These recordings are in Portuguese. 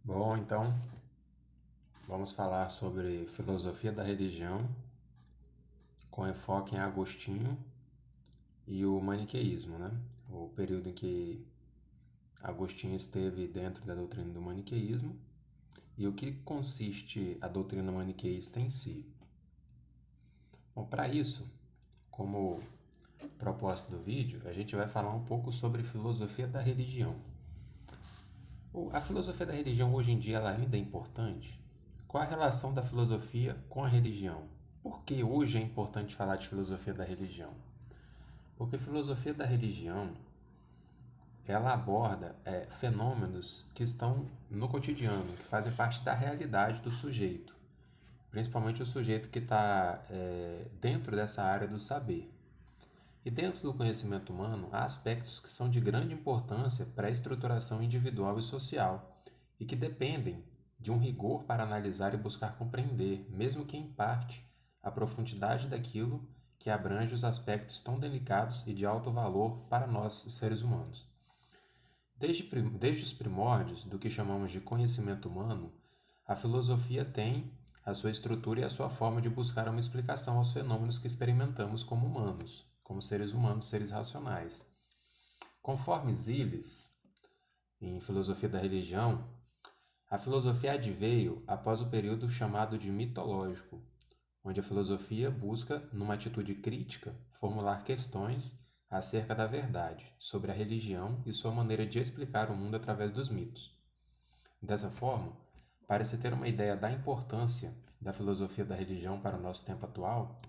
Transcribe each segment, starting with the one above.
Bom, então vamos falar sobre filosofia da religião com enfoque em Agostinho e o maniqueísmo, né? O período em que Agostinho esteve dentro da doutrina do maniqueísmo e o que consiste a doutrina maniqueísta em si. Bom, para isso, como propósito do vídeo, a gente vai falar um pouco sobre filosofia da religião. A filosofia da religião hoje em dia ela ainda é importante? Qual a relação da filosofia com a religião? Por que hoje é importante falar de filosofia da religião? Porque filosofia da religião ela aborda fenômenos que estão no cotidiano, que fazem parte da realidade do sujeito, principalmente o sujeito que está dentro dessa área do saber. E dentro do conhecimento humano, há aspectos que são de grande importância para a estruturação individual e social e que dependem de um rigor para analisar e buscar compreender, mesmo que em parte, a profundidade daquilo que abrange os aspectos tão delicados e de alto valor para nós, seres humanos. Desde os primórdios do que chamamos de conhecimento humano, a filosofia tem a sua estrutura e a sua forma de buscar uma explicação aos fenômenos que experimentamos como humanos, como seres humanos, seres racionais. Conforme Ziles, em Filosofia da Religião, a filosofia adveio após o período chamado de mitológico, onde a filosofia busca, numa atitude crítica, formular questões acerca da verdade, sobre a religião e sua maneira de explicar o mundo através dos mitos. Dessa forma, para se ter uma ideia da importância da filosofia da religião para o nosso tempo atual,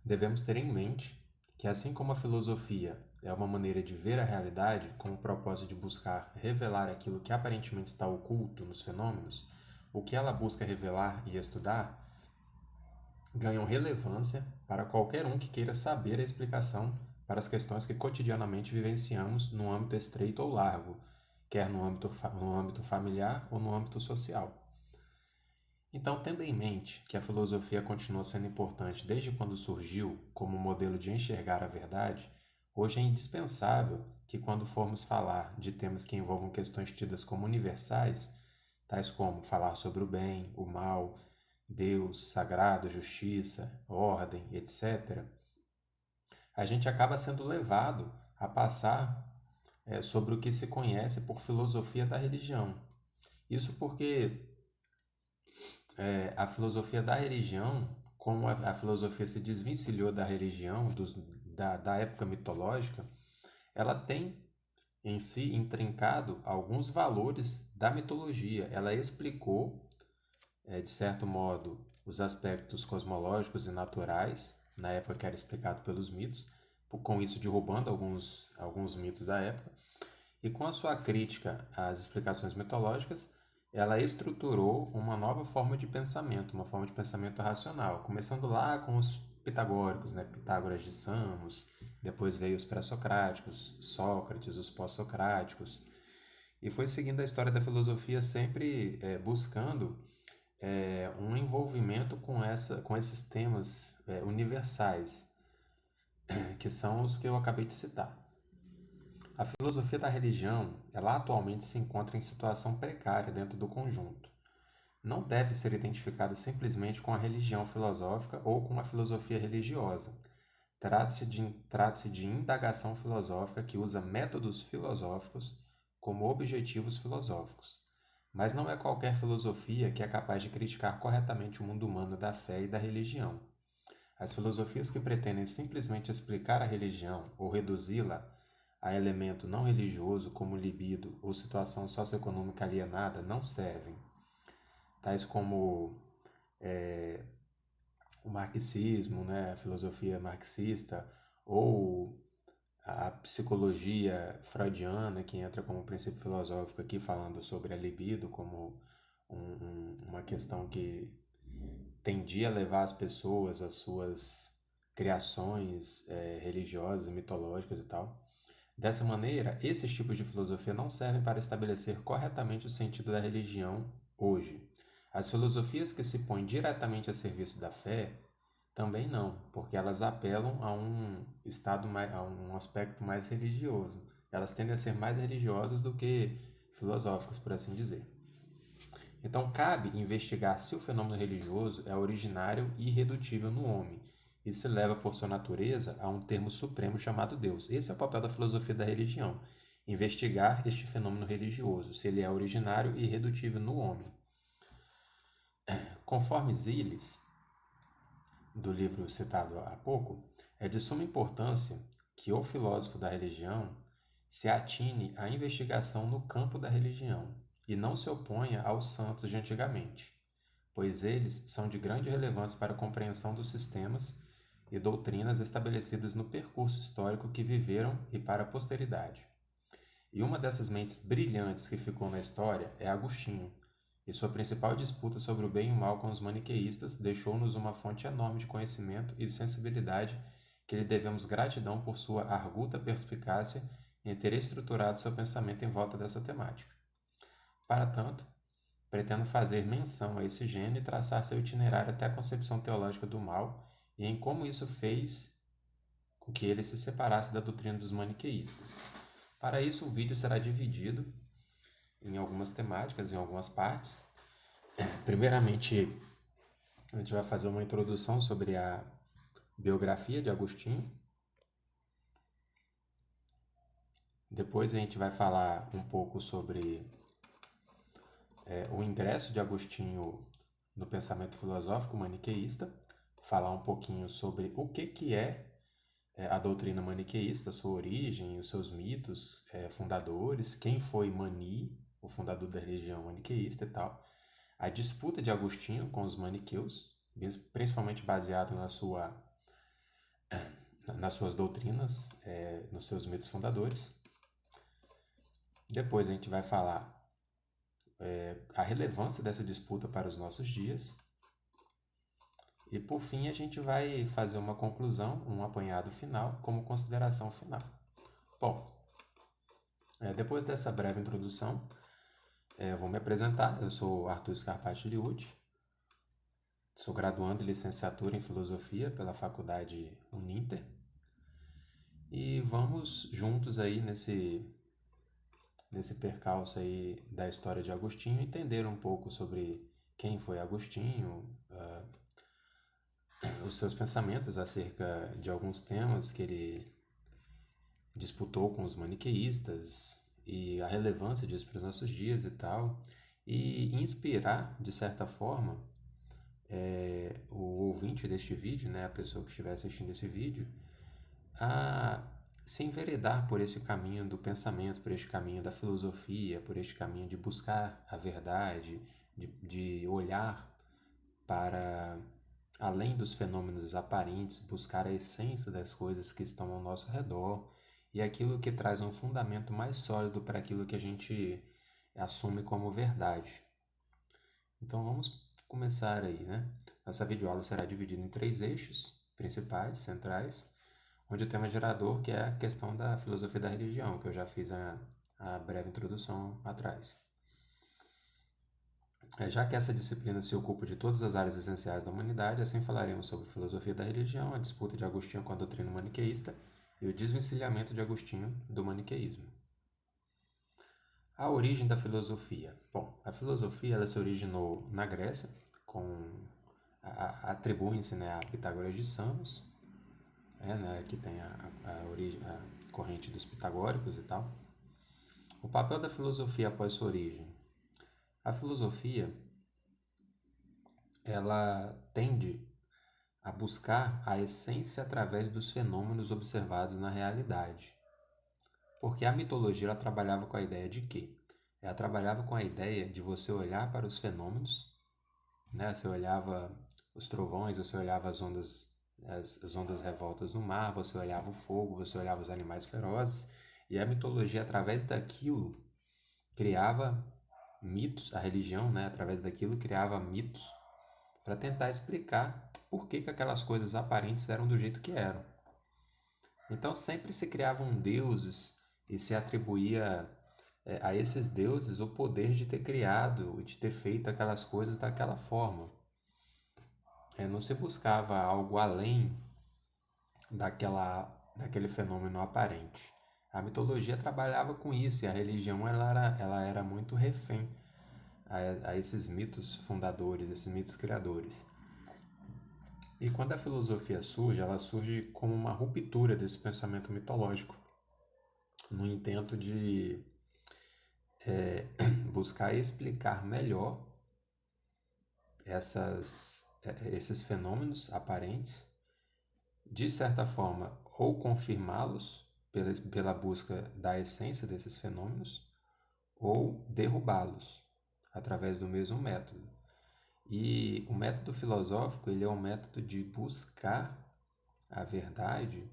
devemos ter em mente que, assim como a filosofia é uma maneira de ver a realidade com o propósito de buscar revelar aquilo que aparentemente está oculto nos fenômenos, o que ela busca revelar e estudar ganham relevância para qualquer um que queira saber a explicação para as questões que cotidianamente vivenciamos no âmbito estreito ou largo, quer no âmbito familiar ou no âmbito social. Então, tendo em mente que a filosofia continua sendo importante desde quando surgiu como modelo de enxergar a verdade, hoje é indispensável que, quando formos falar de temas que envolvam questões tidas como universais, tais como falar sobre o bem, o mal, Deus, sagrado, justiça, ordem, etc., a gente acaba sendo levado a passar sobre o que se conhece por filosofia da religião. Isso porque a filosofia da religião, como a filosofia se desvencilhou da religião, da época mitológica, ela tem em si intrincado alguns valores da mitologia. Ela explicou, de certo modo, os aspectos cosmológicos e naturais, na época que era explicado pelos mitos, com isso derrubando alguns mitos da época, e com a sua crítica às explicações mitológicas, ela estruturou uma nova forma de pensamento, uma forma de pensamento racional, começando lá com os pitagóricos, né? Pitágoras de Samos, depois veio os pré-socráticos, Sócrates, os pós-socráticos, e foi seguindo a história da filosofia sempre buscando um envolvimento com esses temas universais, que são os que eu acabei de citar. A filosofia da religião, ela atualmente se encontra em situação precária dentro do conjunto. Não deve ser identificada simplesmente com a religião filosófica ou com a filosofia religiosa. Trata-se de indagação filosófica que usa métodos filosóficos como objetivos filosóficos. Mas não é qualquer filosofia que é capaz de criticar corretamente o mundo humano da fé e da religião. As filosofias que pretendem simplesmente explicar a religião ou reduzi-la a elemento não religioso como libido ou situação socioeconômica alienada não servem, tais como o marxismo, né, a filosofia marxista, ou a psicologia freudiana, que entra como princípio filosófico aqui, falando sobre a libido como uma questão que tendia a levar as pessoas às suas criações religiosas, mitológicas e tal. Dessa maneira, esses tipos de filosofia não servem para estabelecer corretamente o sentido da religião hoje. As filosofias que se põem diretamente a serviço da fé também não, porque elas apelam a um a um aspecto mais religioso. Elas tendem a ser mais religiosas do que filosóficas, por assim dizer. Então, cabe investigar se o fenômeno religioso é originário e irredutível no homem, e se leva por sua natureza a um termo supremo chamado Deus. Esse é o papel da filosofia da religião, investigar este fenômeno religioso, se ele é originário e irredutível no homem. Conforme Ziles, do livro citado há pouco, é de suma importância que o filósofo da religião se atine à investigação no campo da religião e não se oponha aos santos de antigamente, pois eles são de grande relevância para a compreensão dos sistemas e doutrinas estabelecidas no percurso histórico que viveram e para a posteridade. E uma dessas mentes brilhantes que ficou na história é Agostinho, e sua principal disputa sobre o bem e o mal com os maniqueístas deixou-nos uma fonte enorme de conhecimento e sensibilidade que lhe devemos gratidão por sua arguta perspicácia em ter estruturado seu pensamento em volta dessa temática. Para tanto, pretendo fazer menção a esse gênio e traçar seu itinerário até a concepção teológica do mal e em como isso fez com que ele se separasse da doutrina dos maniqueístas. Para isso, o vídeo será dividido em algumas temáticas, em algumas partes. Primeiramente, a gente vai fazer uma introdução sobre a biografia de Agostinho. Depois a gente vai falar um pouco sobre o ingresso de Agostinho no pensamento filosófico maniqueísta, falar um pouquinho sobre o que é a doutrina maniqueísta, sua origem, os seus mitos fundadores, quem foi Mani, o fundador da religião maniqueísta e tal, a disputa de Agostinho com os maniqueus, principalmente baseado nas suas doutrinas, nos seus mitos fundadores. Depois a gente vai falar a relevância dessa disputa para os nossos dias. E por fim a gente vai fazer uma conclusão, um apanhado final, como consideração final. Bom, depois dessa breve introdução, eu vou me apresentar. Eu sou Arthur Scarpati Liucci, sou graduando em licenciatura em Filosofia pela Faculdade Uninter. E vamos juntos aí nesse percalço aí da história de Agostinho, entender um pouco sobre quem foi Agostinho, os seus pensamentos acerca de alguns temas que ele disputou com os maniqueístas e a relevância disso para os nossos dias e tal, e inspirar, de certa forma, o ouvinte deste vídeo, né, a pessoa que estiver assistindo esse vídeo, a se enveredar por esse caminho do pensamento, por este caminho da filosofia, por este caminho de buscar a verdade, de olhar para além dos fenômenos aparentes, buscar a essência das coisas que estão ao nosso redor e aquilo que traz um fundamento mais sólido para aquilo que a gente assume como verdade. Então vamos começar aí, né? Nossa videoaula será dividida em 3 eixos principais, centrais, onde o tema gerador, que é a questão da filosofia da religião, que eu já fiz a breve introdução atrás. Já que essa disciplina se ocupa de todas as áreas essenciais da humanidade, assim falaremos sobre filosofia da religião, a disputa de Agostinho com a doutrina maniqueísta e o desvencilhamento de Agostinho do maniqueísmo. A origem da filosofia. Bom, a filosofia ela se originou na Grécia, atribuem-se, né, a Pitágoras de Samos, né, que tem a corrente dos pitagóricos e tal. O papel da filosofia após sua origem. A filosofia ela tende a buscar a essência através dos fenômenos observados na realidade. Porque a mitologia ela trabalhava com a ideia de quê? Ela trabalhava com a ideia de você olhar para os fenômenos, né? Você olhava os trovões, você olhava as ondas revoltas no mar, você olhava o fogo, você olhava os animais ferozes, e a mitologia, através daquilo, criava mitos, a religião, né, através daquilo, criava mitos para tentar explicar por que aquelas coisas aparentes eram do jeito que eram. Então sempre se criavam deuses e se atribuía a esses deuses o poder de ter criado, de ter feito aquelas coisas daquela forma. Não se buscava algo além daquele fenômeno aparente. A mitologia trabalhava com isso e a religião ela era muito refém a esses mitos fundadores, esses mitos criadores. E quando a filosofia surge, ela surge como uma ruptura desse pensamento mitológico, no intento de buscar explicar melhor esses fenômenos aparentes, de certa forma, ou confirmá-los pela busca da essência desses fenômenos, ou derrubá-los através do mesmo método. E o método filosófico ele é um método de buscar a verdade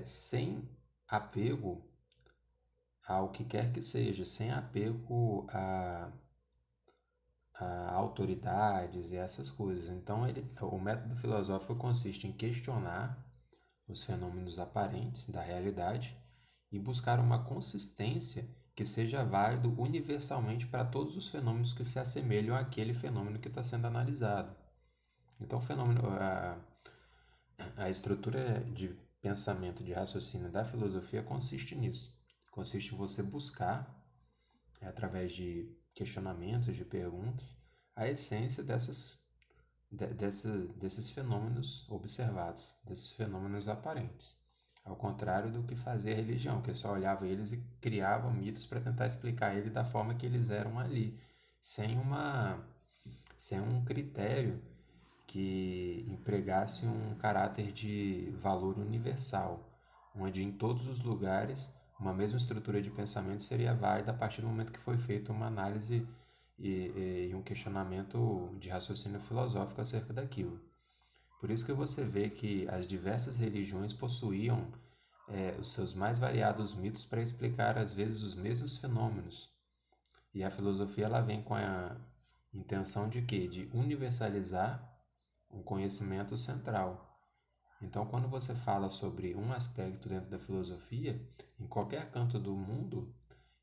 sem apego ao que quer que seja, sem apego a autoridades e essas coisas. Então, o método filosófico consiste em questionar os fenômenos aparentes da realidade e buscar uma consistência que seja válido universalmente para todos os fenômenos que se assemelham àquele fenômeno que está sendo analisado. Então, a estrutura de pensamento, de raciocínio da filosofia consiste nisso. Consiste em você buscar, através de questionamentos, de perguntas, a essência desses fenômenos observados, desses fenômenos aparentes. Ao contrário do que fazia a religião, que só olhava eles e criava mitos para tentar explicar ele da forma que eles eram ali, sem um critério que empregasse um caráter de valor universal, onde em todos os lugares uma mesma estrutura de pensamento seria válida a partir do momento que foi feita uma análise e um questionamento de raciocínio filosófico acerca daquilo. Por isso que você vê que as diversas religiões possuíam os seus mais variados mitos para explicar às vezes os mesmos fenômenos. E a filosofia ela vem com a intenção de quê? De universalizar um conhecimento central. Então, quando você fala sobre um aspecto dentro da filosofia, em qualquer canto do mundo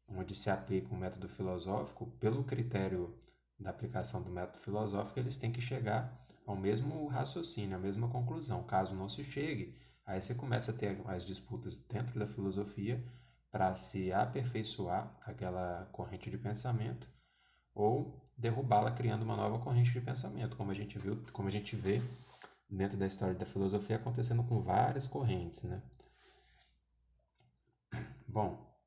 onde se aplica um método filosófico, pelo critério da aplicação do método filosófico, eles têm que chegar ao mesmo raciocínio, à mesma conclusão. Caso não se chegue, aí você começa a ter as disputas dentro da filosofia para se aperfeiçoar aquela corrente de pensamento ou derrubá-la criando uma nova corrente de pensamento, como a gente vê dentro da história da filosofia acontecendo com várias correntes, né? Bom,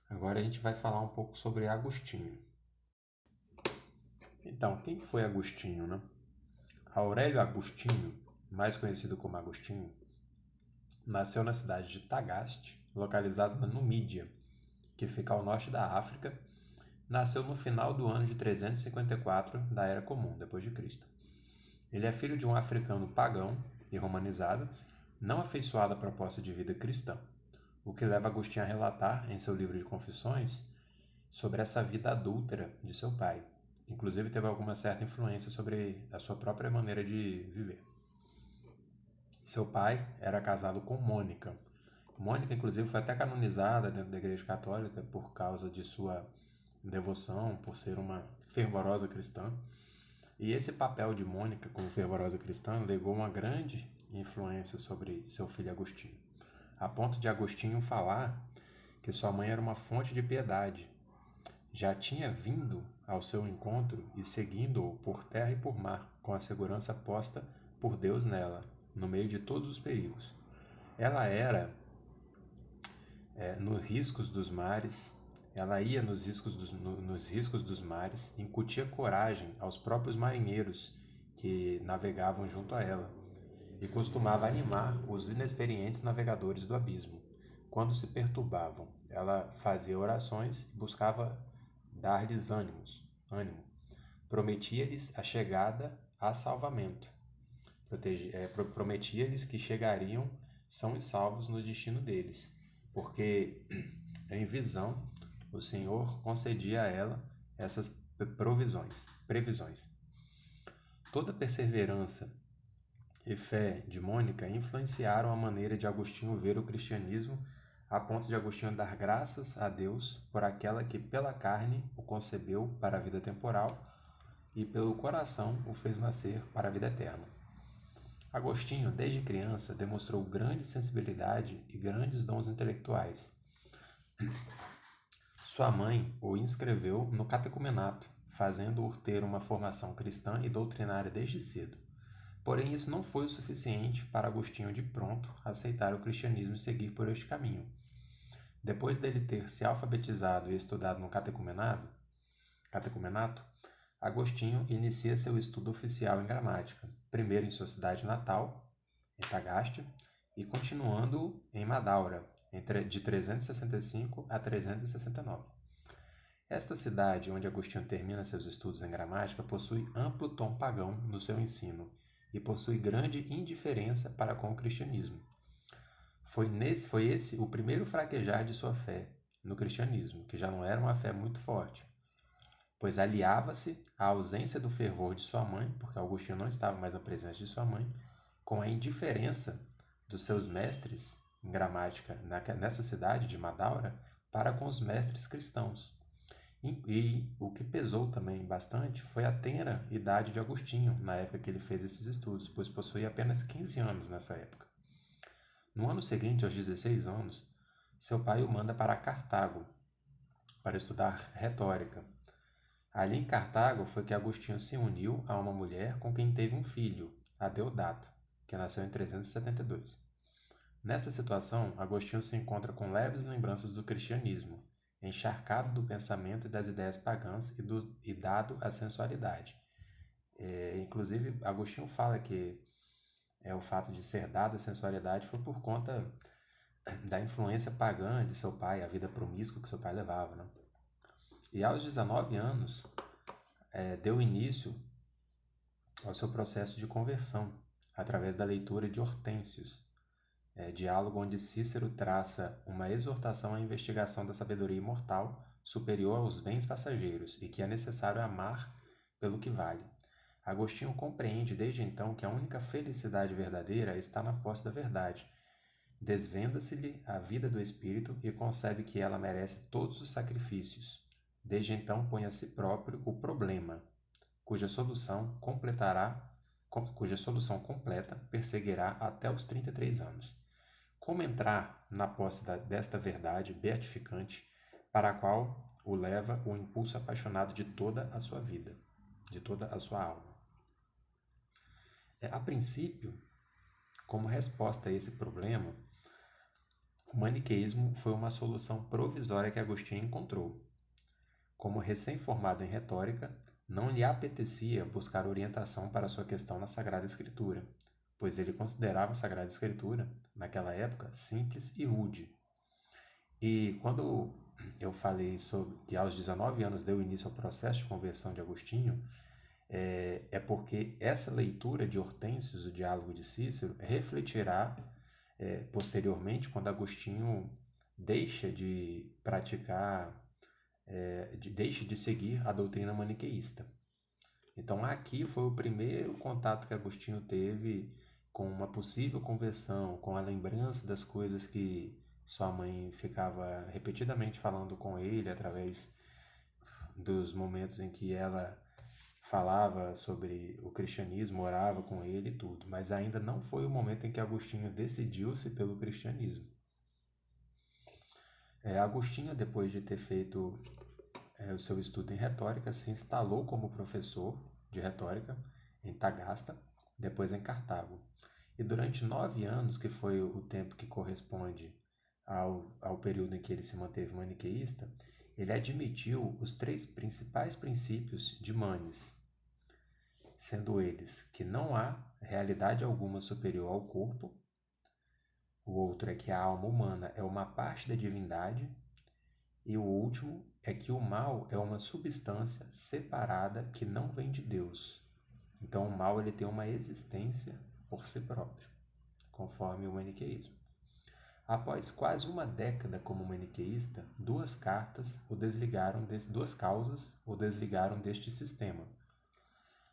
agora a gente vai falar um pouco sobre Agostinho. Então, quem foi Agostinho, né? Aurélio Agostinho, mais conhecido como Agostinho, nasceu na cidade de Tagaste, localizada na Numídia, que fica ao norte da África. Nasceu no final do ano de 354 da Era Comum, depois de Cristo. Ele é filho de um africano pagão e romanizado, não afeiçoado à proposta de vida cristã, o que leva Agostinho a relatar, em seu livro de Confissões, sobre essa vida adúltera de seu pai. Inclusive teve alguma certa influência sobre a sua própria maneira de viver. Seu pai era casado com Mônica. Mônica, inclusive, foi até canonizada dentro da Igreja Católica por causa de sua devoção, por ser uma fervorosa cristã. E esse papel de Mônica como fervorosa cristã legou uma grande influência sobre seu filho Agostinho, a ponto de Agostinho falar que sua mãe era uma fonte de piedade. Já tinha vindo ao seu encontro e seguindo-o por terra e por mar, com a segurança posta por Deus nela, no meio de todos os perigos. Ela era nos riscos dos mares, ela ia nos riscos dos mares, incutia coragem aos próprios marinheiros que navegavam junto a ela e costumava animar os inexperientes navegadores do abismo. Quando se perturbavam, ela fazia orações e buscava dar-lhes ânimo. Prometia-lhes a chegada a salvamento. Prometia-lhes que chegariam são e salvos no destino deles, porque em visão o Senhor concedia a ela essas previsões. Toda perseverança e fé de Mônica influenciaram a maneira de Agostinho ver o cristianismo, a ponto de Agostinho dar graças a Deus por aquela que pela carne o concebeu para a vida temporal e pelo coração o fez nascer para a vida eterna. Agostinho, desde criança, demonstrou grande sensibilidade e grandes dons intelectuais. Sua mãe o inscreveu no catecumenato, fazendo-o ter uma formação cristã e doutrinária desde cedo. Porém, isso não foi o suficiente para Agostinho de pronto aceitar o cristianismo e seguir por este caminho. Depois dele ter se alfabetizado e estudado no catecumenato, Agostinho inicia seu estudo oficial em gramática, primeiro em sua cidade natal, em Tagaste, e continuando em Madaura, de 365 a 369. Esta cidade, onde Agostinho termina seus estudos em gramática, possui amplo tom pagão no seu ensino e possui grande indiferença para com o cristianismo. Foi esse o primeiro fraquejar de sua fé no cristianismo, que já não era uma fé muito forte, pois aliava-se à ausência do fervor de sua mãe, porque Agostinho não estava mais na presença de sua mãe, com a indiferença dos seus mestres em gramática nessa cidade de Madaura para com os mestres cristãos. E o que pesou também bastante foi a tenra idade de Agostinho na época que ele fez esses estudos, pois possuía apenas 15 anos nessa época. No ano seguinte, aos 16 anos, seu pai o manda para Cartago para estudar retórica. Ali em Cartago foi que Agostinho se uniu a uma mulher com quem teve um filho, Adeodato, que nasceu em 372. Nessa situação, Agostinho se encontra com leves lembranças do cristianismo, encharcado do pensamento e das ideias pagãs e dado à sensualidade. Inclusive, Agostinho fala que o fato de ser dado à sensualidade foi por conta da influência pagã de seu pai, a vida promíscua que seu pai levava, né? E aos 19 anos, deu início ao seu processo de conversão, através da leitura de Hortênsios, diálogo onde Cícero traça uma exortação à investigação da sabedoria imortal superior aos bens passageiros e que é necessário amar pelo que vale. Agostinho compreende desde então que a única felicidade verdadeira está na posse da verdade. Desvenda-se-lhe a vida do espírito e concebe que ela merece todos os sacrifícios. Desde então põe a si próprio o problema, cuja solução completa perseguirá até os 33 anos. Como entrar na posse desta verdade beatificante, para a qual o leva o impulso apaixonado de toda a sua vida, de toda a sua alma? A princípio, como resposta a esse problema, o maniqueísmo foi uma solução provisória que Agostinho encontrou. Como recém-formado em retórica, não lhe apetecia buscar orientação para sua questão na Sagrada Escritura, pois ele considerava a Sagrada Escritura, naquela época, simples e rude. E quando eu falei sobre que aos 19 anos deu início ao processo de conversão de Agostinho, é porque essa leitura de Hortênsios, o diálogo de Cícero, refletirá posteriormente quando Agostinho deixa de praticar, deixa de seguir a doutrina maniqueísta. Então aqui foi o primeiro contato que Agostinho teve com uma possível conversão, com a lembrança das coisas que sua mãe ficava repetidamente falando com ele através dos momentos em que ela falava sobre o cristianismo, orava com ele e tudo, mas ainda não foi o momento em que Agostinho decidiu-se pelo cristianismo. Agostinho, depois de ter feito o seu estudo em retórica, se instalou como professor de retórica em Tagasta, depois em Cartago. E durante 9 anos, que foi o tempo que corresponde ao período em que ele se manteve maniqueísta, ele admitiu os 3 principais princípios de Manes, sendo eles que não há realidade alguma superior ao corpo, o outro é que a alma humana é uma parte da divindade, e o último é que o mal é uma substância separada que não vem de Deus. Então o mal ele tem uma existência por si próprio, conforme o maniqueísmo. Após quase uma década como maniqueísta, 2 causas o desligaram deste sistema.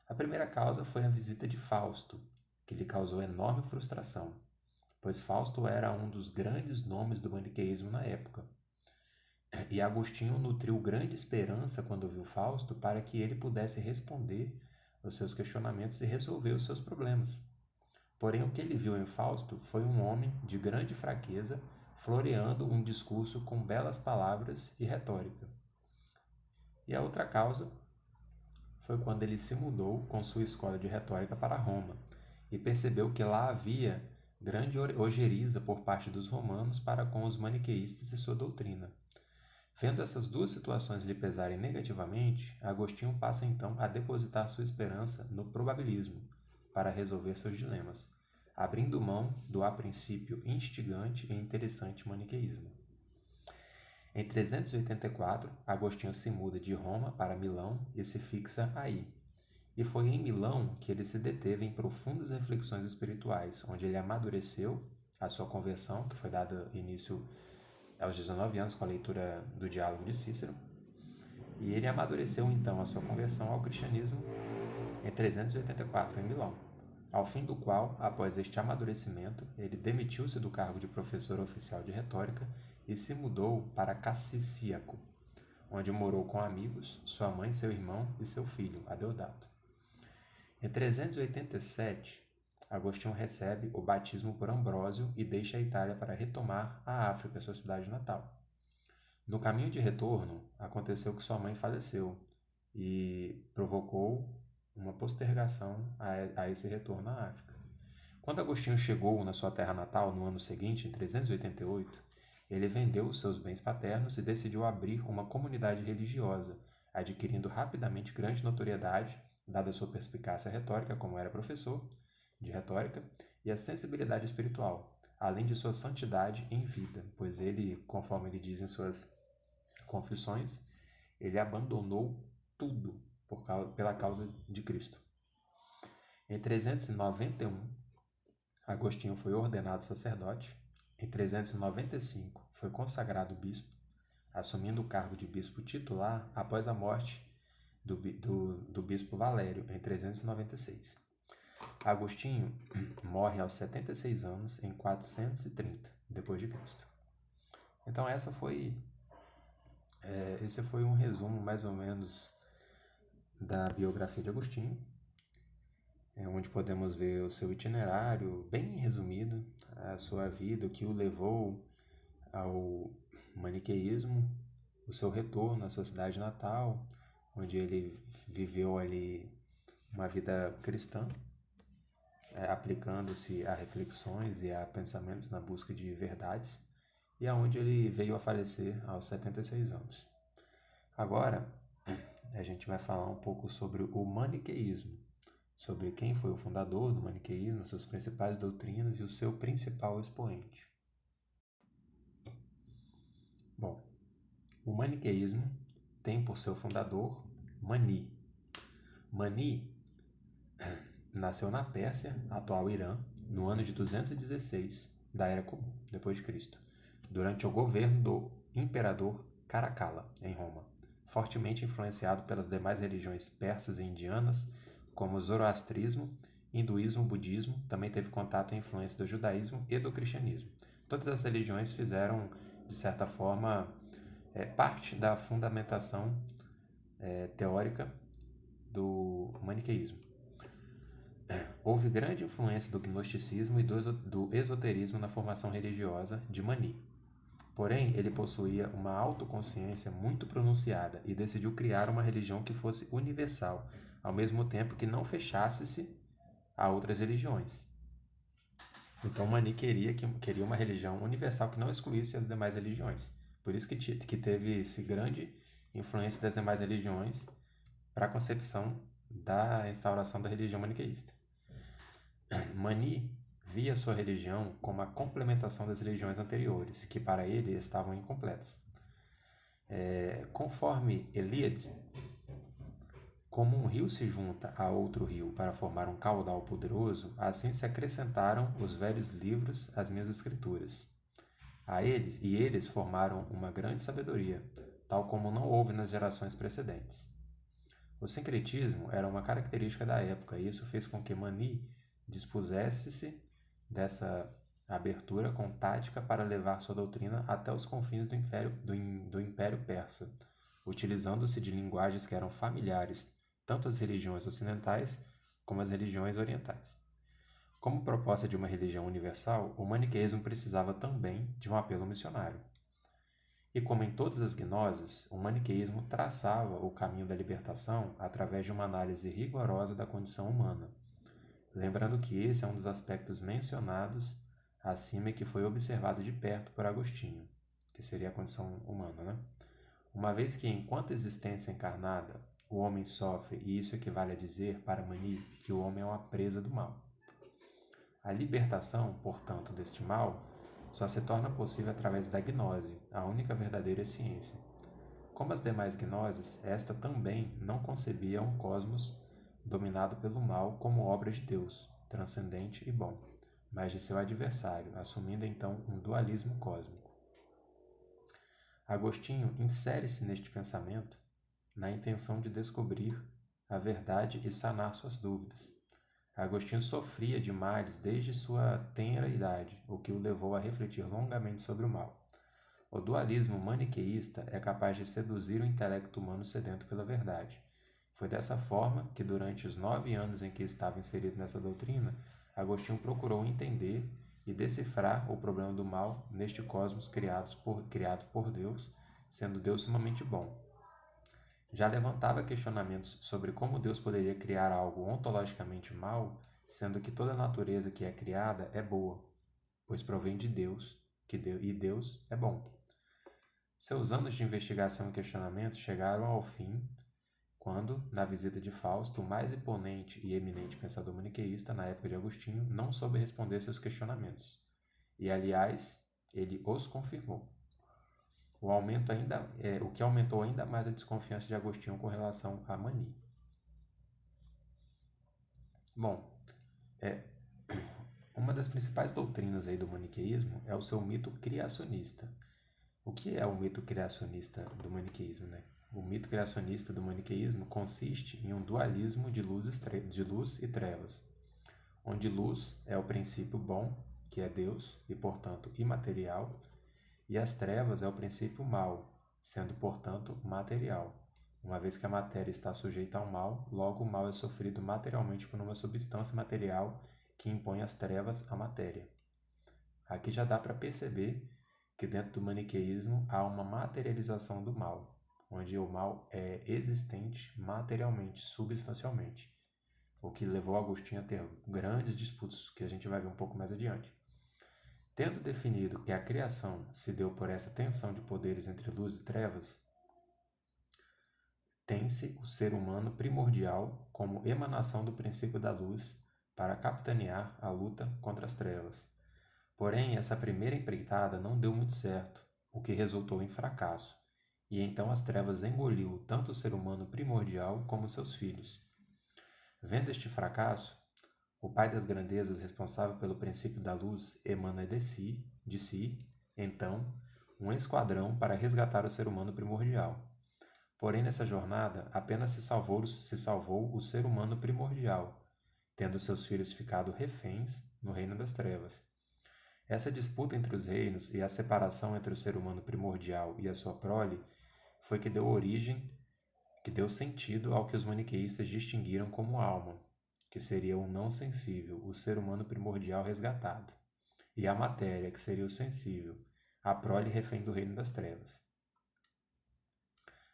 A primeira causa foi a visita de Fausto, que lhe causou enorme frustração, pois Fausto era um dos grandes nomes do maniqueísmo na época. E Agostinho nutriu grande esperança quando viu Fausto para que ele pudesse responder aos seus questionamentos e resolver os seus problemas. Porém, o que ele viu em Fausto foi um homem de grande fraqueza, floreando um discurso com belas palavras e retórica. E a outra causa foi quando ele se mudou com sua escola de retórica para Roma e percebeu que lá havia grande ojeriza por parte dos romanos para com os maniqueístas e sua doutrina. Vendo essas duas situações lhe pesarem negativamente, Agostinho passa então a depositar sua esperança no probabilismo para resolver seus dilemas, abrindo mão do a princípio instigante e interessante maniqueísmo. Em 384, Agostinho se muda de Roma para Milão e se fixa aí. E foi em Milão que ele se deteve em profundas reflexões espirituais, onde ele amadureceu a sua conversão, que foi dada início aos 19 anos com a leitura do Diálogo de Cícero. E ele amadureceu então a sua conversão ao cristianismo em 384, em Milão, ao fim do qual, após este amadurecimento, ele demitiu-se do cargo de professor oficial de retórica e se mudou para Cassicíaco, onde morou com amigos, sua mãe, seu irmão e seu filho, Adeodato. Em 387, Agostinho recebe o batismo por Ambrósio e deixa a Itália para retomar a África, sua cidade natal. No caminho de retorno, aconteceu que sua mãe faleceu e provocou uma postergação a esse retorno à África. Quando Agostinho chegou na sua terra natal no ano seguinte, em 388, ele vendeu os seus bens paternos e decidiu abrir uma comunidade religiosa, adquirindo rapidamente grande notoriedade, dada sua perspicácia retórica, como era professor de retórica, e a sensibilidade espiritual, além de sua santidade em vida, pois ele, conforme ele diz em suas confissões, ele abandonou tudo pela causa de Cristo. Em 391, Agostinho foi ordenado sacerdote. Em 395, foi consagrado bispo, assumindo o cargo de bispo titular após a morte do bispo Valério, em 396. Agostinho morre aos 76 anos, em 430 d.C. Então esse foi um resumo mais ou menos da biografia de Agostinho, onde podemos ver o seu itinerário bem resumido, a sua vida, o que o levou ao maniqueísmo, o seu retorno à sua cidade natal, onde ele viveu ali uma vida cristã, aplicando-se a reflexões e a pensamentos na busca de verdades, e aonde ele veio a falecer aos 76 anos. Agora, a gente vai falar um pouco sobre o maniqueísmo, sobre quem foi o fundador do maniqueísmo, suas principais doutrinas e o seu principal expoente. Bom, o maniqueísmo tem por seu fundador Mani. Mani nasceu na Pérsia, atual Irã, no ano de 216 da Era Comum, depois de Cristo, durante o governo do imperador Caracalla, em Roma, fortemente influenciado pelas demais religiões persas e indianas, como o zoroastrismo, hinduísmo, budismo, também teve contato e influência do judaísmo e do cristianismo. Todas as religiões fizeram, de certa forma, parte da fundamentação teórica do maniqueísmo. Houve grande influência do gnosticismo e do esoterismo na formação religiosa de Mani. Porém, ele possuía uma autoconsciência muito pronunciada e decidiu criar uma religião que fosse universal, ao mesmo tempo que não fechasse-se a outras religiões. Então, Mani queria uma religião universal que não excluísse as demais religiões. Por isso que teve esse grande influência das demais religiões para a concepção da instauração da religião maniqueísta. Mani via sua religião como a complementação das religiões anteriores, que para ele estavam incompletas. Conforme Eliade, como um rio se junta a outro rio para formar um caudal poderoso, assim se acrescentaram os velhos livros às minhas escrituras. Eles formaram uma grande sabedoria, tal como não houve nas gerações precedentes. O sincretismo era uma característica da época, e isso fez com que Mani dispusesse-se dessa abertura com tática para levar sua doutrina até os confins do Império Persa, utilizando-se de linguagens que eram familiares tanto às religiões ocidentais como às religiões orientais. Como proposta de uma religião universal, o maniqueísmo precisava também de um apelo missionário. E como em todas as gnoses, o maniqueísmo traçava o caminho da libertação através de uma análise rigorosa da condição humana, lembrando que esse é um dos aspectos mencionados acima e que foi observado de perto por Agostinho, que seria a condição humana, né? Uma vez que, enquanto existência encarnada, o homem sofre, e isso equivale a dizer, para Mani, que o homem é uma presa do mal. A libertação, portanto, deste mal só se torna possível através da gnose, a única verdadeira ciência. Como as demais gnoses, esta também não concebia um cosmos dominado pelo mal como obra de Deus, transcendente e bom, mas de seu adversário, assumindo então um dualismo cósmico. Agostinho insere-se neste pensamento na intenção de descobrir a verdade e sanar suas dúvidas. Agostinho sofria de males desde sua tenra idade, o que o levou a refletir longamente sobre o mal. O dualismo maniqueísta é capaz de seduzir o intelecto humano sedento pela verdade. Foi dessa forma que, durante os 9 anos em que estava inserido nessa doutrina, Agostinho procurou entender e decifrar o problema do mal neste cosmos criado por Deus, sendo Deus sumamente bom. Já levantava questionamentos sobre como Deus poderia criar algo ontologicamente mal, sendo que toda a natureza que é criada é boa, pois provém de Deus, e Deus é bom. Seus anos de investigação e questionamento chegaram ao fim quando, na visita de Fausto, o mais imponente e eminente pensador maniqueísta na época de Agostinho não soube responder seus questionamentos. E, aliás, ele os confirmou. O que aumentou ainda mais a desconfiança de Agostinho com relação a Mani. Bom, uma das principais doutrinas aí do maniqueísmo é o seu mito criacionista. O que é o mito criacionista do maniqueísmo, né? O mito criacionista do maniqueísmo consiste em um dualismo de luz e trevas, onde luz é o princípio bom, que é Deus e, portanto, imaterial, e as trevas é o princípio mal, sendo, portanto, material. Uma vez que a matéria está sujeita ao mal, logo o mal é sofrido materialmente por uma substância material que impõe as trevas à matéria. Aqui já dá para perceber que dentro do maniqueísmo há uma materialização do mal, onde o mal é existente materialmente, substancialmente, o que levou Agostinho a ter grandes disputas que a gente vai ver um pouco mais adiante. Tendo definido que a criação se deu por essa tensão de poderes entre luz e trevas, tem-se o ser humano primordial como emanação do princípio da luz para capitanear a luta contra as trevas. Porém, essa primeira empreitada não deu muito certo, o que resultou em fracasso, e então as trevas engoliu tanto o ser humano primordial como seus filhos. Vendo este fracasso, o Pai das grandezas responsável pelo princípio da luz emana de si, então, um esquadrão para resgatar o ser humano primordial. Porém, nessa jornada, apenas se salvou o ser humano primordial, tendo seus filhos ficado reféns no reino das trevas. Essa disputa entre os reinos e a separação entre o ser humano primordial e a sua prole foi que deu sentido ao que os maniqueístas distinguiram como alma, que seria o não sensível, o ser humano primordial resgatado, e a matéria, que seria o sensível, a prole refém do reino das trevas.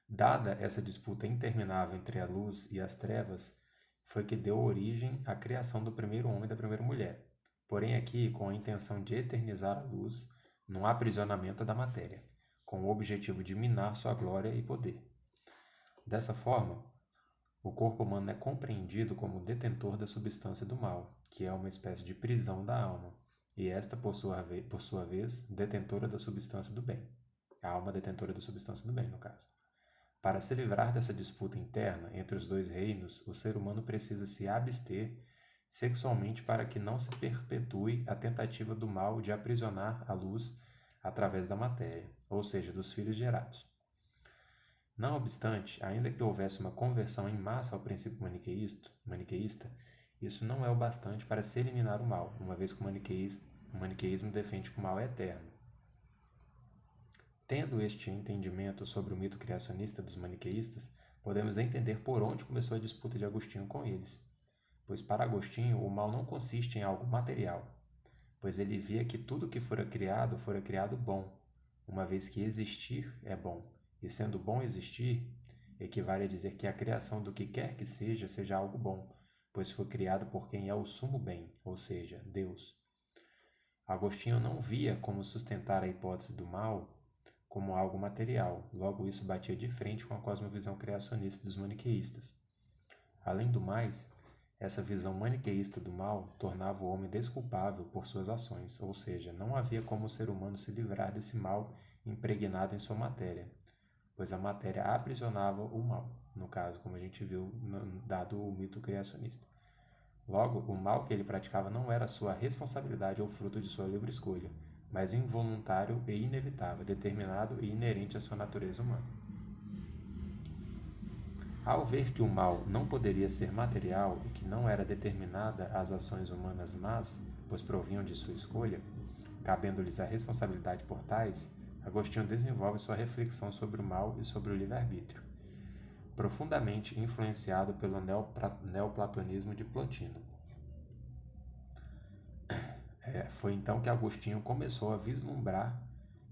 Dada essa disputa interminável entre a luz e as trevas, foi que deu origem à criação do primeiro homem e da primeira mulher, porém aqui com a intenção de eternizar a luz no aprisionamento da matéria, com o objetivo de minar sua glória e poder. Dessa forma, o corpo humano é compreendido como detentor da substância do mal, que é uma espécie de prisão da alma, e esta, por sua vez, detentora da substância do bem. A alma detentora da substância do bem, no caso. Para se livrar dessa disputa interna entre os dois reinos, o ser humano precisa se abster sexualmente para que não se perpetue a tentativa do mal de aprisionar a luz através da matéria, ou seja, dos filhos gerados. Não obstante, ainda que houvesse uma conversão em massa ao princípio maniqueísta, isso não é o bastante para se eliminar o mal, uma vez que o maniqueísmo defende que o mal é eterno. Tendo este entendimento sobre o mito criacionista dos maniqueístas, podemos entender por onde começou a disputa de Agostinho com eles. Pois para Agostinho, o mal não consiste em algo material, pois ele via que tudo que fora criado bom, uma vez que existir é bom, e sendo bom existir, equivale a dizer que a criação do que quer que seja algo bom, pois foi criado por quem é o sumo bem, ou seja, Deus. Agostinho não via como sustentar a hipótese do mal como algo material, logo isso batia de frente com a cosmovisão criacionista dos maniqueístas. Além do mais, essa visão maniqueísta do mal tornava o homem desculpável por suas ações, ou seja, não havia como o ser humano se livrar desse mal impregnado em sua matéria, pois a matéria aprisionava o mal, no caso, como a gente viu, dado o mito criacionista. Logo, o mal que ele praticava não era sua responsabilidade ou fruto de sua livre escolha, mas involuntário e inevitável, determinado e inerente à sua natureza humana. Ao ver que o mal não poderia ser material e que não era determinada às ações humanas más, pois provinham de sua escolha, cabendo-lhes a responsabilidade por tais, Agostinho desenvolve sua reflexão sobre o mal e sobre o livre-arbítrio, profundamente influenciado pelo neoplatonismo de Plotino. Foi então que Agostinho começou a vislumbrar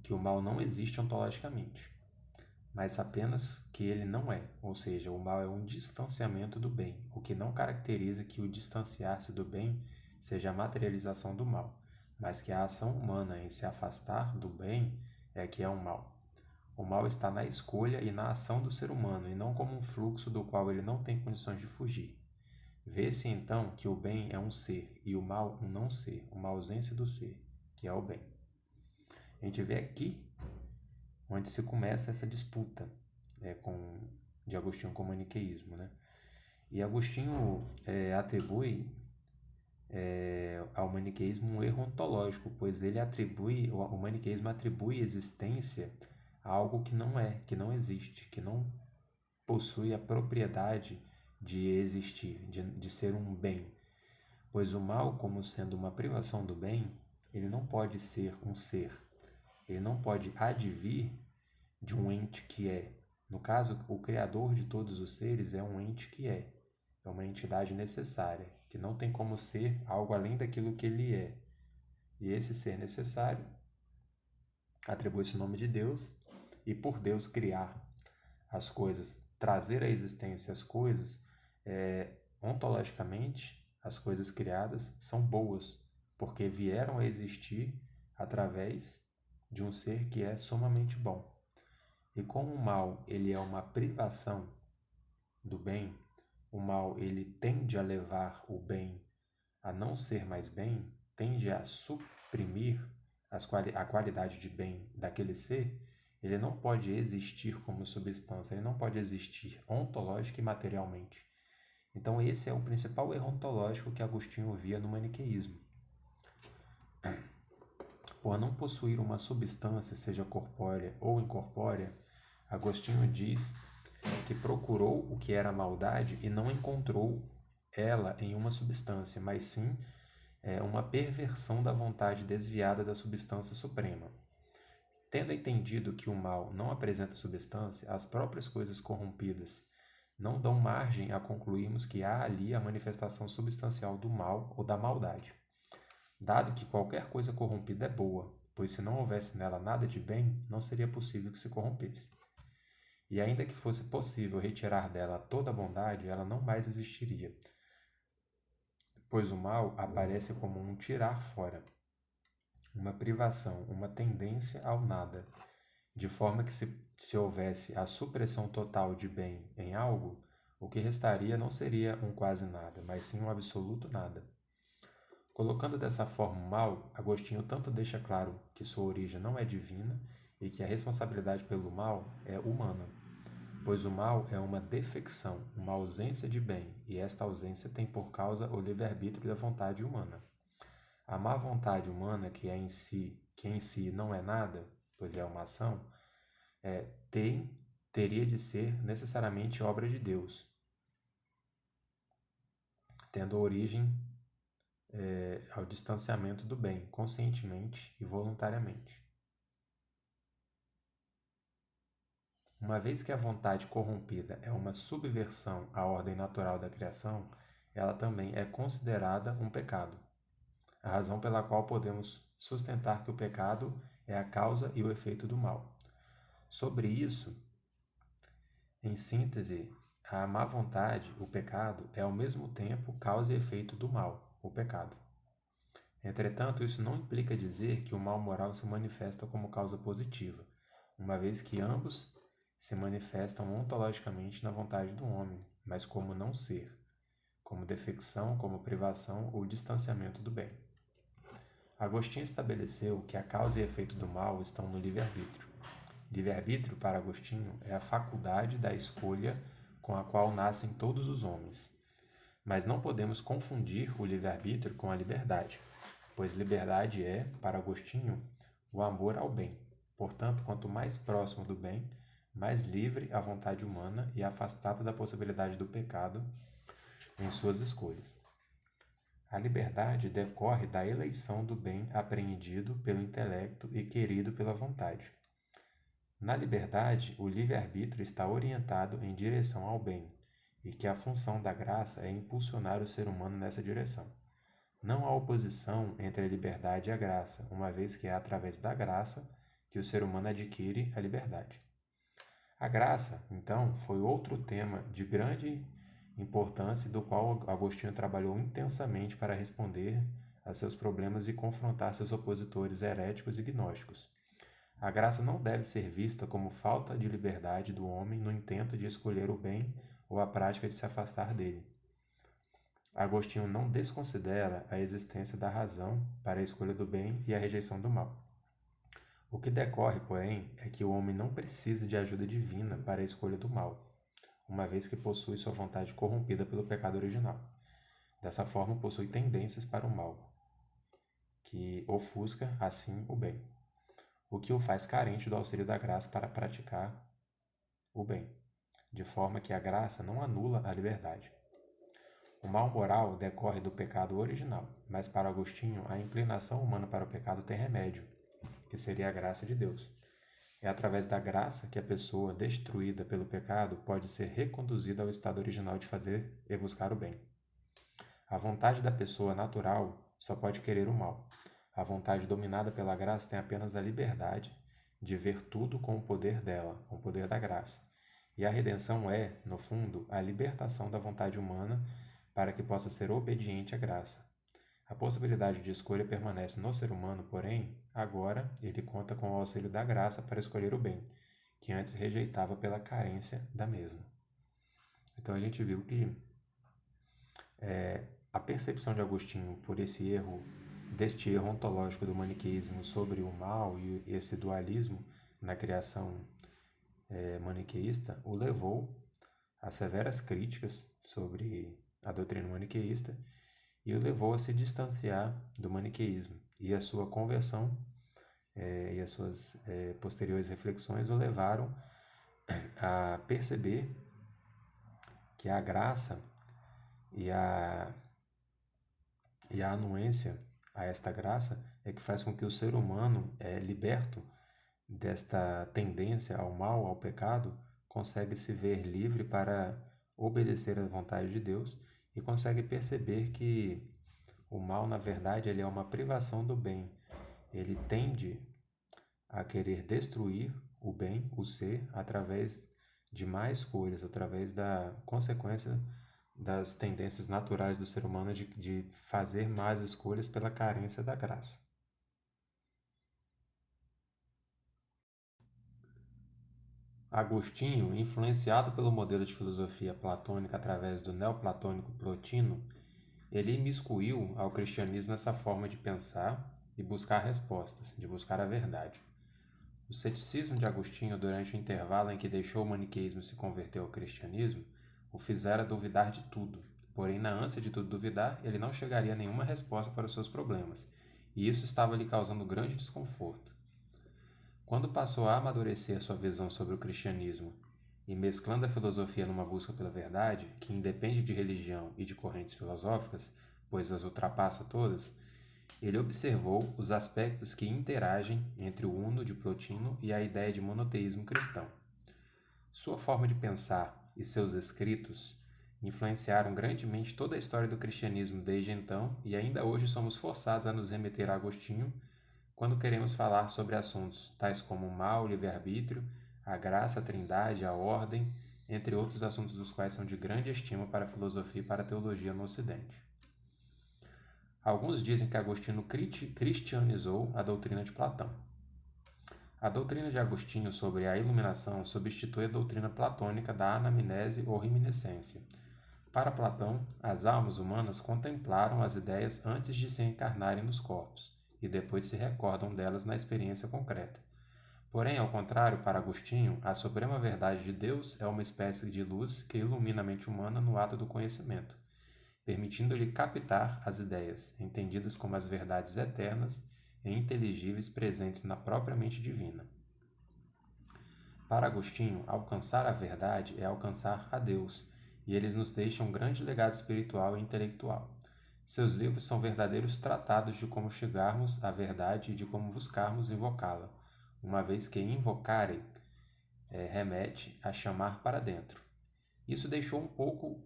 que o mal não existe ontologicamente, mas apenas que ele não é, ou seja, o mal é um distanciamento do bem, o que não caracteriza que o distanciar-se do bem seja a materialização do mal, mas que a ação humana em se afastar do bem é que é um mal. O mal está na escolha e na ação do ser humano, e não como um fluxo do qual ele não tem condições de fugir. Vê-se então que o bem é um ser e o mal um não ser, uma ausência do ser, que é o bem. A gente vê aqui onde se começa essa disputa de Agostinho com o maniqueísmo. E Agostinho atribui ao maniqueísmo um erro ontológico, pois o maniqueísmo atribui existência a algo que não é, que não existe, que não possui a propriedade de existir, de ser um bem. Pois o mal, como sendo uma privação do bem, ele não pode ser um ser, ele não pode advir de um ente que é. No caso, o criador de todos os seres é um ente que é uma entidade necessária, que não tem como ser algo além daquilo que ele é. E esse ser necessário atribui-se o nome de Deus, e por Deus criar as coisas, trazer à existência as coisas, ontologicamente, as coisas criadas são boas, porque vieram a existir através de um ser que é sumamente bom. E como o mal ele é uma privação do bem, o mal ele tende a levar o bem a não ser mais bem, tende a suprimir a qualidade de bem daquele ser, ele não pode existir como substância, ele não pode existir ontológica e materialmente. Então esse é o principal erro ontológico que Agostinho via no maniqueísmo. Por não possuir uma substância, seja corpórea ou incorpórea, Agostinho diz que procurou o que era maldade e não encontrou ela em uma substância, mas sim uma perversão da vontade desviada da substância suprema. Tendo entendido que o mal não apresenta substância, as próprias coisas corrompidas não dão margem a concluirmos que há ali a manifestação substancial do mal ou da maldade. Dado que qualquer coisa corrompida é boa, pois se não houvesse nela nada de bem, não seria possível que se corrompesse. E ainda que fosse possível retirar dela toda a bondade, ela não mais existiria, pois o mal aparece como um tirar fora, uma privação, uma tendência ao nada, de forma que se houvesse a supressão total de bem em algo, o que restaria não seria um quase nada, mas sim um absoluto nada. Colocando dessa forma o mal, Agostinho tanto deixa claro que sua origem não é divina e que a responsabilidade pelo mal é humana, pois o mal é uma defecção, uma ausência de bem, e esta ausência tem por causa o livre-arbítrio da vontade humana. A má vontade humana, que em si não é nada, pois é uma ação, teria de ser necessariamente obra de Deus, tendo origem ao distanciamento do bem, conscientemente e voluntariamente. Uma vez que a vontade corrompida é uma subversão à ordem natural da criação, ela também é considerada um pecado. A razão pela qual podemos sustentar que o pecado é a causa e o efeito do mal. Sobre isso, em síntese, a má vontade, o pecado, é ao mesmo tempo causa e efeito do mal, o pecado. Entretanto, isso não implica dizer que o mal moral se manifesta como causa positiva, uma vez que ambos se manifestam ontologicamente na vontade do homem, mas como não ser, como defecção, como privação ou distanciamento do bem. Agostinho estabeleceu que a causa e efeito do mal estão no livre-arbítrio. Livre-arbítrio, para Agostinho, é a faculdade da escolha com a qual nascem todos os homens. Mas não podemos confundir o livre-arbítrio com a liberdade, pois liberdade é, para Agostinho, o amor ao bem. Portanto, quanto mais próximo do bem, mais livre a vontade humana e afastada da possibilidade do pecado em suas escolhas. A liberdade decorre da eleição do bem apreendido pelo intelecto e querido pela vontade. Na liberdade, o livre-arbítrio está orientado em direção ao bem, e que a função da graça é impulsionar o ser humano nessa direção. Não há oposição entre a liberdade e a graça, uma vez que é através da graça que o ser humano adquire a liberdade. A graça, então, foi outro tema de grande importância do qual Agostinho trabalhou intensamente para responder a seus problemas e confrontar seus opositores heréticos e gnósticos. A graça não deve ser vista como falta de liberdade do homem no intento de escolher o bem ou a prática de se afastar dele. Agostinho não desconsidera a existência da razão para a escolha do bem e a rejeição do mal. O que decorre, porém, é que o homem não precisa de ajuda divina para a escolha do mal, uma vez que possui sua vontade corrompida pelo pecado original. Dessa forma, possui tendências para o mal, que ofusca, assim, o bem, o que o faz carente do auxílio da graça para praticar o bem, de forma que a graça não anula a liberdade. O mal moral decorre do pecado original, mas para Agostinho a inclinação humana para o pecado tem remédio, que seria a graça de Deus. É através da graça que a pessoa destruída pelo pecado pode ser reconduzida ao estado original de fazer e buscar o bem. A vontade da pessoa natural só pode querer o mal. A vontade dominada pela graça tem apenas a liberdade de ver tudo com o poder dela, com o poder da graça. E a redenção é, no fundo, a libertação da vontade humana para que possa ser obediente à graça. A possibilidade de escolha permanece no ser humano, porém, agora ele conta com o auxílio da graça para escolher o bem, que antes rejeitava pela carência da mesma. Então a gente viu que a percepção de Agostinho por deste erro ontológico do maniqueísmo sobre o mal e esse dualismo na criação maniqueísta o levou a severas críticas sobre a doutrina maniqueísta e o levou a se distanciar do maniqueísmo. E a sua conversão e as suas posteriores reflexões o levaram a perceber que a graça e a anuência a esta graça é que faz com que o ser humano, liberto desta tendência ao mal, ao pecado, consegue se ver livre para obedecer à vontade de Deus e consegue perceber que o mal, na verdade, ele é uma privação do bem. Ele tende a querer destruir o bem, o ser, através de más escolhas, através da consequência das tendências naturais do ser humano de fazer más escolhas pela carência da graça. Agostinho, influenciado pelo modelo de filosofia platônica através do neoplatônico Plotino, ele imiscuiu ao cristianismo essa forma de pensar e buscar respostas, de buscar a verdade. O ceticismo de Agostinho, durante o intervalo em que deixou o maniqueísmo e se converteu ao cristianismo, o fizera duvidar de tudo. Porém, na ânsia de tudo duvidar, ele não chegaria a nenhuma resposta para os seus problemas, e isso estava lhe causando grande desconforto. Quando passou a amadurecer sua visão sobre o cristianismo e mesclando a filosofia numa busca pela verdade, que independe de religião e de correntes filosóficas, pois as ultrapassa todas, ele observou os aspectos que interagem entre o uno de Plotino e a ideia de monoteísmo cristão. Sua forma de pensar e seus escritos influenciaram grandemente toda a história do cristianismo desde então e ainda hoje somos forçados a nos remeter a Agostinho quando queremos falar sobre assuntos tais como o mal, o livre-arbítrio, a graça, a trindade, a ordem, entre outros assuntos dos quais são de grande estima para a filosofia e para a teologia no Ocidente. Alguns dizem que Agostinho cristianizou a doutrina de Platão. A doutrina de Agostinho sobre a iluminação substitui a doutrina platônica da anamnese ou reminiscência. Para Platão, as almas humanas contemplaram as ideias antes de se encarnarem nos corpos, e depois se recordam delas na experiência concreta. Porém, ao contrário, para Agostinho, a suprema verdade de Deus é uma espécie de luz que ilumina a mente humana no ato do conhecimento, permitindo-lhe captar as ideias, entendidas como as verdades eternas e inteligíveis presentes na própria mente divina. Para Agostinho, alcançar a verdade é alcançar a Deus, e eles nos deixam um grande legado espiritual e intelectual. Seus livros são verdadeiros tratados de como chegarmos à verdade e de como buscarmos invocá-la, uma vez que invocare remete a chamar para dentro. Isso deixou um pouco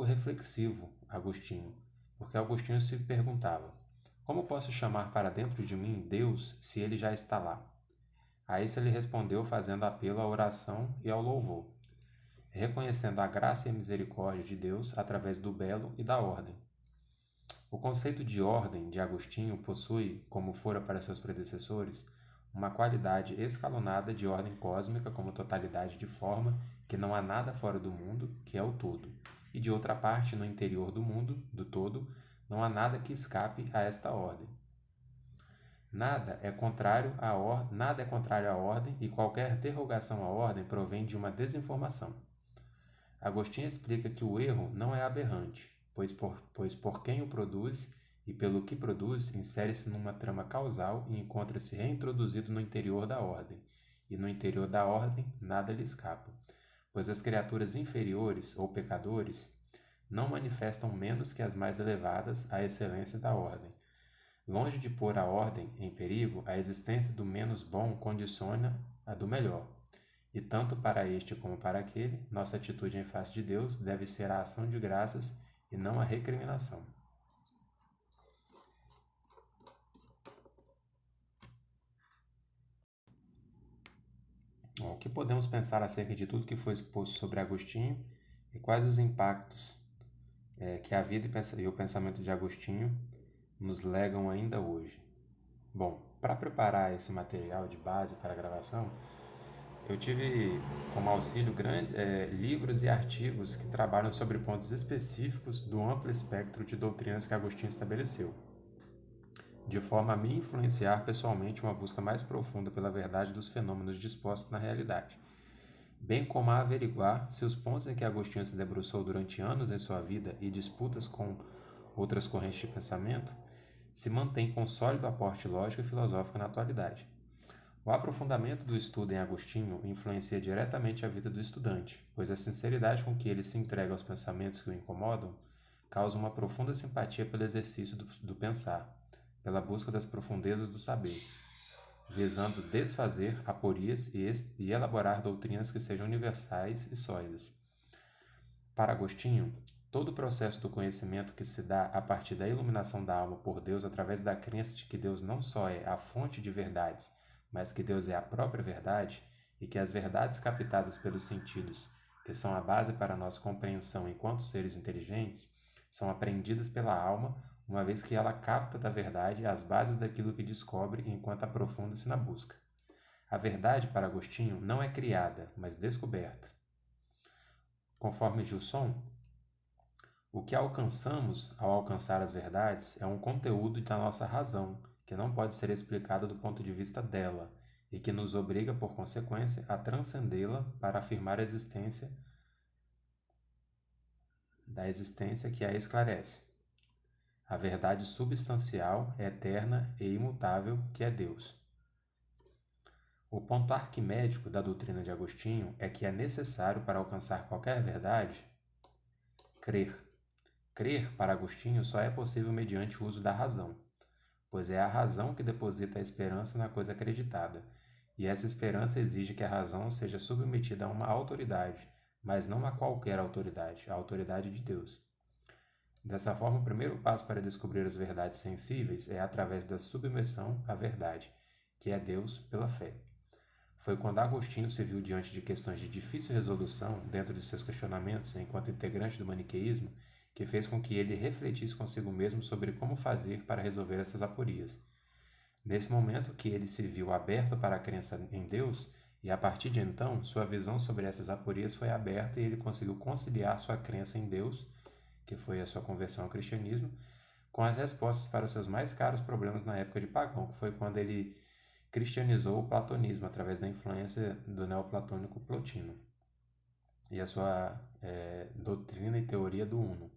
reflexivo Agostinho, porque Agostinho se perguntava: como posso chamar para dentro de mim Deus se ele já está lá? A isso ele respondeu fazendo apelo à oração e ao louvor, reconhecendo a graça e a misericórdia de Deus através do belo e da ordem. O conceito de ordem de Agostinho possui, como fora para seus predecessores, uma qualidade escalonada de ordem cósmica como totalidade de forma, que não há nada fora do mundo, que é o todo, e de outra parte, no interior do mundo, do todo, não há nada que escape a esta ordem. Nada é contrário à ordem e qualquer derrogação à ordem provém de uma desinformação. Agostinho explica que o erro não é aberrante, pois por quem o produz e pelo que produz insere-se numa trama causal e encontra-se reintroduzido no interior da ordem, e no interior da ordem nada lhe escapa, pois as criaturas inferiores ou pecadores não manifestam menos que as mais elevadas a excelência da ordem. Longe de pôr a ordem em perigo, a existência do menos bom condiciona a do melhor. E tanto para este como para aquele, nossa atitude em face de Deus deve ser a ação de graças e não a recriminação. O que podemos pensar acerca de tudo que foi exposto sobre Agostinho e quais os impactos que a vida e o pensamento de Agostinho nos legam ainda hoje? Bom, para preparar esse material de base para a gravação, eu tive como auxílio livros e artigos que trabalham sobre pontos específicos do amplo espectro de doutrinas que Agostinho estabeleceu, de forma a me influenciar pessoalmente uma busca mais profunda pela verdade dos fenômenos dispostos na realidade, bem como a averiguar se os pontos em que Agostinho se debruçou durante anos em sua vida e disputas com outras correntes de pensamento se mantêm com sólido aporte lógico e filosófico na atualidade. O aprofundamento do estudo em Agostinho influencia diretamente a vida do estudante, pois a sinceridade com que ele se entrega aos pensamentos que o incomodam causa uma profunda simpatia pelo exercício do pensar, pela busca das profundezas do saber, visando desfazer aporias e elaborar doutrinas que sejam universais e sólidas. Para Agostinho, todo o processo do conhecimento que se dá a partir da iluminação da alma por Deus através da crença de que Deus não só é a fonte de verdades, mas que Deus é a própria verdade, e que as verdades captadas pelos sentidos, que são a base para a nossa compreensão enquanto seres inteligentes, são aprendidas pela alma, uma vez que ela capta da verdade as bases daquilo que descobre enquanto aprofunda-se na busca. A verdade, para Agostinho, não é criada, mas descoberta. Conforme Gilson, o que alcançamos ao alcançar as verdades é um conteúdo da nossa razão, que não pode ser explicado do ponto de vista dela, e que nos obriga, por consequência, a transcendê-la para afirmar a existência da existência que a esclarece. A verdade substancial, eterna e imutável que é Deus. O ponto arquimédico da doutrina de Agostinho é que é necessário, para alcançar qualquer verdade, crer. Crer, para Agostinho, só é possível mediante o uso da razão, pois é a razão que deposita a esperança na coisa acreditada, e essa esperança exige que a razão seja submetida a uma autoridade, mas não a qualquer autoridade, a autoridade de Deus. Dessa forma, o primeiro passo para descobrir as verdades sensíveis é através da submissão à verdade, que é Deus pela fé. Foi quando Agostinho se viu diante de questões de difícil resolução dentro de seus questionamentos enquanto integrante do maniqueísmo que fez com que ele refletisse consigo mesmo sobre como fazer para resolver essas aporias. Nesse momento que ele se viu aberto para a crença em Deus, e a partir de então, sua visão sobre essas aporias foi aberta e ele conseguiu conciliar sua crença em Deus, que foi a sua conversão ao cristianismo, com as respostas para os seus mais caros problemas na época de Pagão, que foi quando ele cristianizou o platonismo através da influência do neoplatônico Plotino e a sua doutrina e teoria do uno.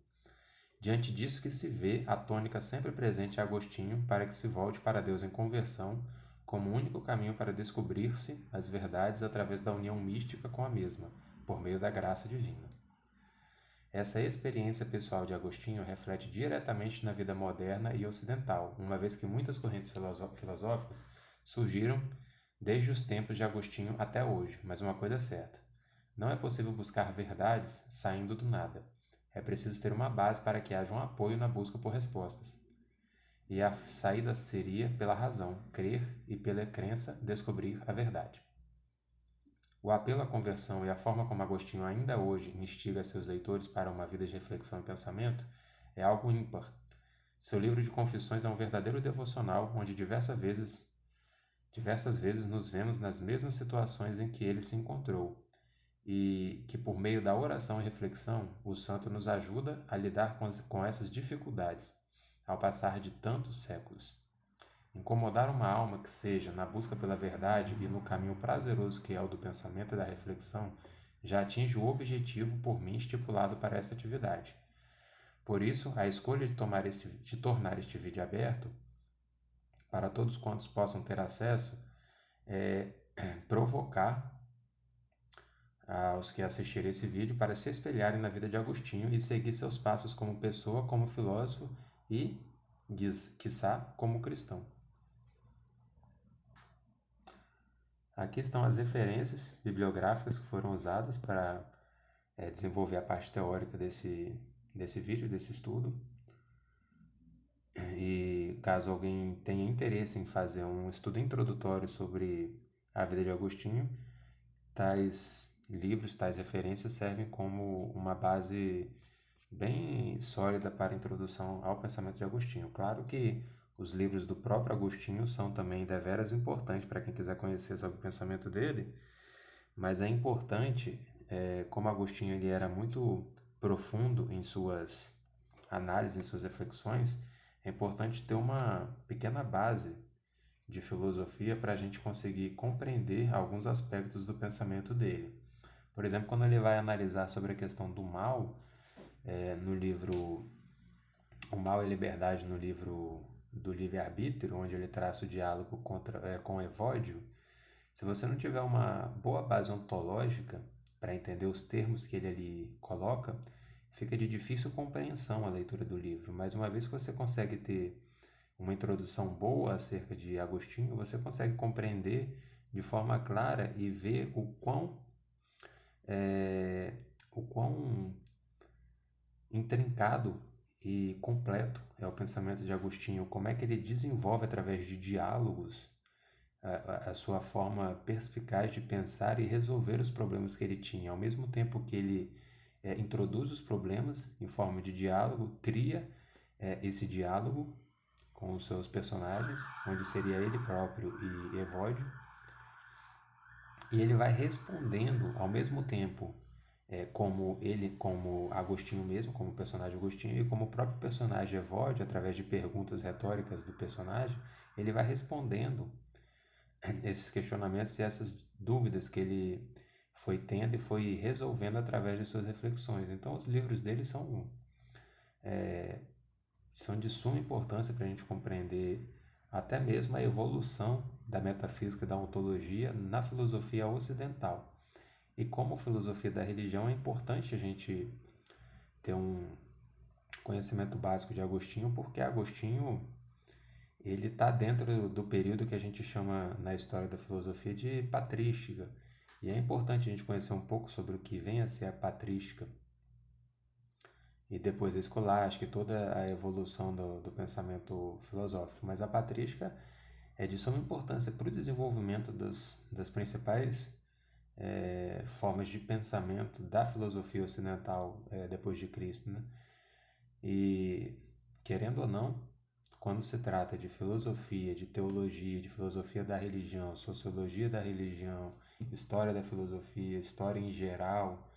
Diante disso que se vê a tônica sempre presente em Agostinho para que se volte para Deus em conversão como o único caminho para descobrir-se as verdades através da união mística com a mesma, por meio da graça divina. Essa experiência pessoal de Agostinho reflete diretamente na vida moderna e ocidental, uma vez que muitas correntes filosóficas surgiram desde os tempos de Agostinho até hoje, mas uma coisa é certa: não é possível buscar verdades saindo do nada. É preciso ter uma base para que haja um apoio na busca por respostas. E a saída seria pela razão, crer e pela crença descobrir a verdade. O apelo à conversão e a forma como Agostinho ainda hoje instiga seus leitores para uma vida de reflexão e pensamento é algo ímpar. Seu livro de confissões é um verdadeiro devocional onde diversas vezes nos vemos nas mesmas situações em que ele se encontrou e que por meio da oração e reflexão o santo nos ajuda a lidar com essas dificuldades ao passar de tantos séculos. Incomodar uma alma que seja na busca pela verdade e no caminho prazeroso que é o do pensamento e da reflexão já atinge o objetivo por mim estipulado para esta atividade. Por isso, a escolha de tornar este vídeo aberto para todos quantos possam ter acesso é provocar aos que assistirem esse vídeo para se espelharem na vida de Agostinho e seguir seus passos como pessoa, como filósofo e, quiçá, como cristão. Aqui estão as referências bibliográficas que foram usadas para desenvolver a parte teórica desse vídeo, desse estudo. E caso alguém tenha interesse em fazer um estudo introdutório sobre a vida de Agostinho, tais livros, tais referências servem como uma base bem sólida para a introdução ao pensamento de Agostinho. Claro que os livros do próprio Agostinho são também deveras importantes para quem quiser conhecer sobre o pensamento dele, mas é importante, como Agostinho ele era muito profundo em suas análises, em suas reflexões, é importante ter uma pequena base de filosofia para a gente conseguir compreender alguns aspectos do pensamento dele. Por exemplo, quando ele vai analisar sobre a questão do mal, no livro O Mal e a Liberdade, no livro do Livre-Arbítrio, onde ele traça o diálogo com Evódio, se você não tiver uma boa base ontológica para entender os termos que ele ali coloca, fica de difícil compreensão a leitura do livro. Mas uma vez que você consegue ter uma introdução boa acerca de Agostinho, você consegue compreender de forma clara e ver o quão intrincado e completo é o pensamento de Agostinho, como é que ele desenvolve através de diálogos a sua forma perspicaz de pensar e resolver os problemas que ele tinha, ao mesmo tempo que ele introduz os problemas em forma de diálogo, cria esse diálogo com os seus personagens, onde seria ele próprio e Evódio, e ele vai respondendo ao mesmo tempo como Agostinho mesmo, como o personagem Agostinho, e como o próprio personagem Evódio, através de perguntas retóricas do personagem, ele vai respondendo esses questionamentos e essas dúvidas que ele foi tendo e foi resolvendo através de suas reflexões. Então, os livros dele são de suma importância para a gente compreender até mesmo a evolução da metafísica e da ontologia na filosofia ocidental. E como filosofia da religião, é importante a gente ter um conhecimento básico de Agostinho, porque Agostinho ele está dentro do período que a gente chama na história da filosofia de patrística. E é importante a gente conhecer um pouco sobre o que vem a ser a patrística. e depois a escolástica e toda a evolução do pensamento filosófico. Mas a patrística é de suma importância para o desenvolvimento das principais formas de pensamento da filosofia ocidental depois de Cristo, né? E, querendo ou não, quando se trata de filosofia, de teologia, de filosofia da religião, sociologia da religião, história da filosofia, história em geral,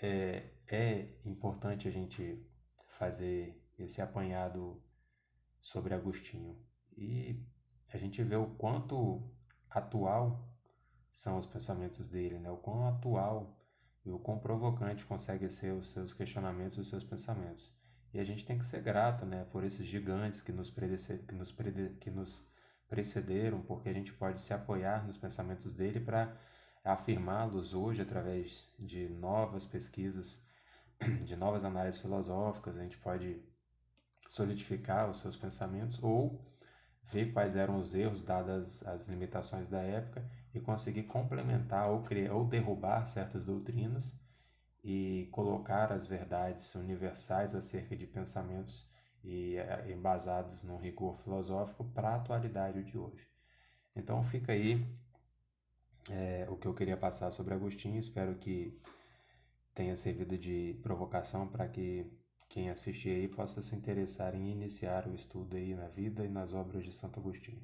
é importante a gente fazer esse apanhado sobre Agostinho. E a gente vê o quanto atual são os pensamentos dele, né? O quão atual e o quão provocante consegue ser os seus questionamentos e os seus pensamentos. E a gente tem que ser grato, né, por esses gigantes que nos precederam, porque a gente pode se apoiar nos pensamentos dele para afirmá-los hoje através de novas pesquisas, de novas análises filosóficas. A gente pode solidificar os seus pensamentos ou ver quais eram os erros dadas as limitações da época e conseguir complementar ou criar ou derrubar certas doutrinas e colocar as verdades universais acerca de pensamentos embasados num rigor filosófico para a atualidade de hoje. Então fica aí o que eu queria passar sobre Agostinho. Espero que tenha servido de provocação para que quem assistir aí possa se interessar em iniciar o estudo aí na vida e nas obras de Santo Agostinho.